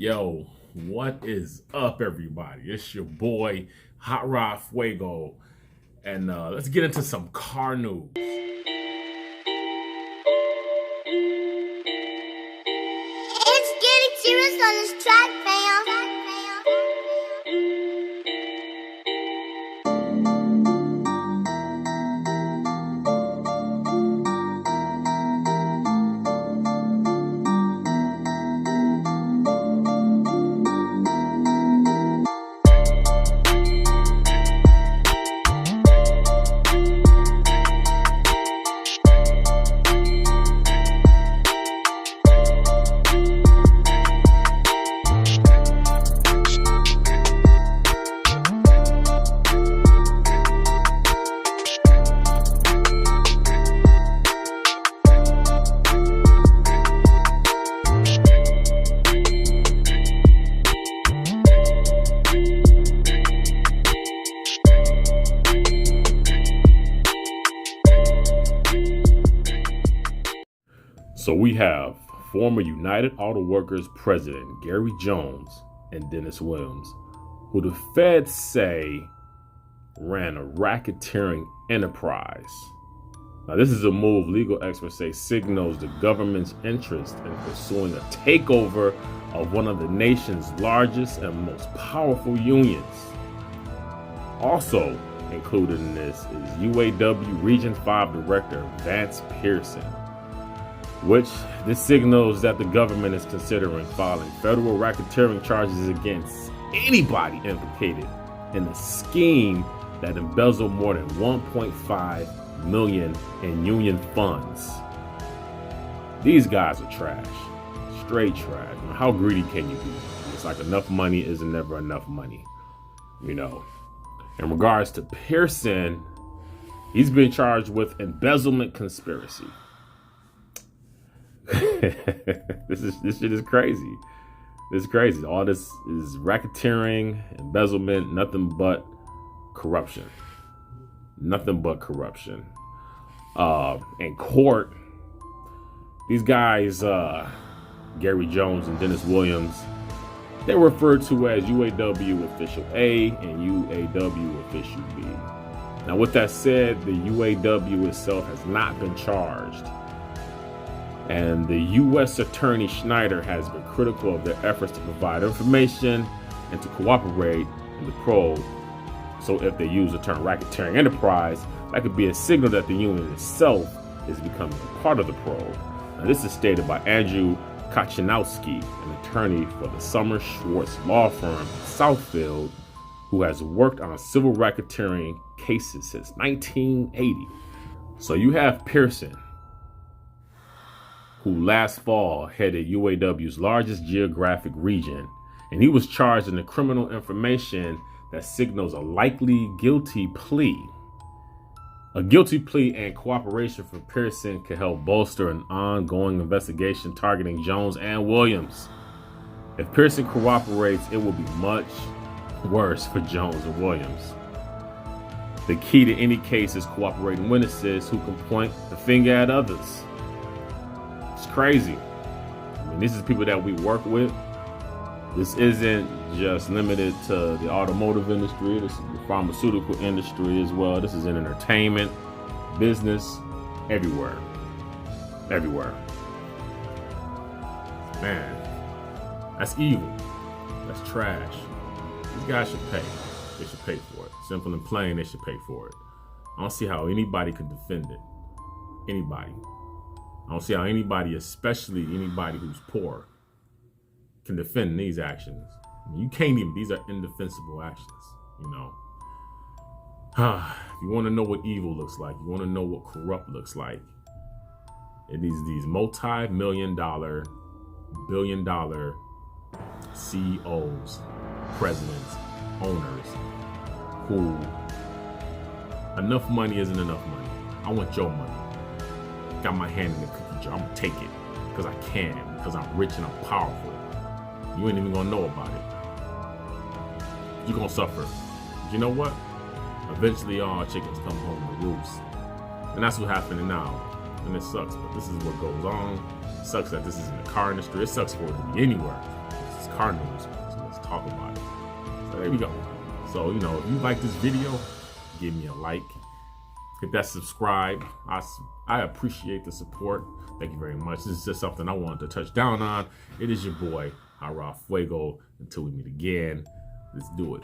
Yo, what is up, everybody? It's your boy, Hot Rod Fuego, and let's get into some car news. It's getting serious on this track, fam. So we have former United Auto Workers president Gary Jones and Dennis Williams, who the feds say ran a racketeering enterprise. Now, this is a move legal experts say signals the government's interest in pursuing a takeover of one of the nation's largest and most powerful unions. Also included in this is UAW Region 5 Director Vance Pearson, which this signals that the government is considering filing federal racketeering charges against anybody implicated in a scheme that embezzled more than $1.5 million in union funds. These guys are trash, straight trash. I mean, how greedy can you be? It's like enough money isn't never enough money, you know. In regards to Pearson, he's been charged with embezzlement conspiracy. This shit is crazy. This is crazy. All this is racketeering, embezzlement, nothing but corruption. Nothing but corruption. In court, these guys, Gary Jones and Dennis Williams, they're referred to as UAW Official A and UAW Official B. Now, with that said, the UAW itself has not been charged. And the U.S. Attorney Schneider has been critical of their efforts to provide information and to cooperate in the probe. So if they use the term racketeering enterprise, that could be a signal that the union itself is becoming a part of the probe. Now, this is stated by Andrew Kachanowski, an attorney for the Summer Schwartz law firm in Southfield, who has worked on civil racketeering cases since 1980. So you have Pearson, who last fall headed UAW's largest geographic region, and he was charged in the criminal information that signals a likely guilty plea. A guilty plea and cooperation from Pearson could help bolster an ongoing investigation targeting Jones and Williams. If Pearson cooperates, it will be much worse for Jones and Williams. The key to any case is cooperating witnesses who can point the finger at others. It's crazy. I mean, this is people that we work with. This isn't just limited to the automotive industry. This is the pharmaceutical industry as well. This is in entertainment, business, everywhere. Everywhere. Man, that's evil. That's trash. These guys should pay. They should pay for it. Simple and plain, they should pay for it. I don't see how anybody could defend it. Anybody. I don't see how anybody, especially anybody who's poor, can defend these actions. I mean, you can't even, these are indefensible actions, you know. If you want to know what evil looks like, you want to know what corrupt looks like, these multi-million-dollar, billion-dollar CEOs, presidents, owners, who enough money isn't enough money. I want your money. Got my hand in the cookie jar. I'm gonna take it because I can, because I'm rich and I'm powerful. You ain't even gonna know about it. You're gonna suffer. But you know what? Eventually all chickens come home to roost. And that's what's happening now. And it sucks, but this is what goes on. It sucks that this is in the car industry. It sucks for it to be anywhere. It's car news. So let's talk about it. So there we go. So, you know, if you like this video, give me a like. Hit that subscribe. I appreciate the support. Thank you very much. This is just something I wanted to touch down on. It is your boy, Ara Fuego. Until we meet again, let's do it.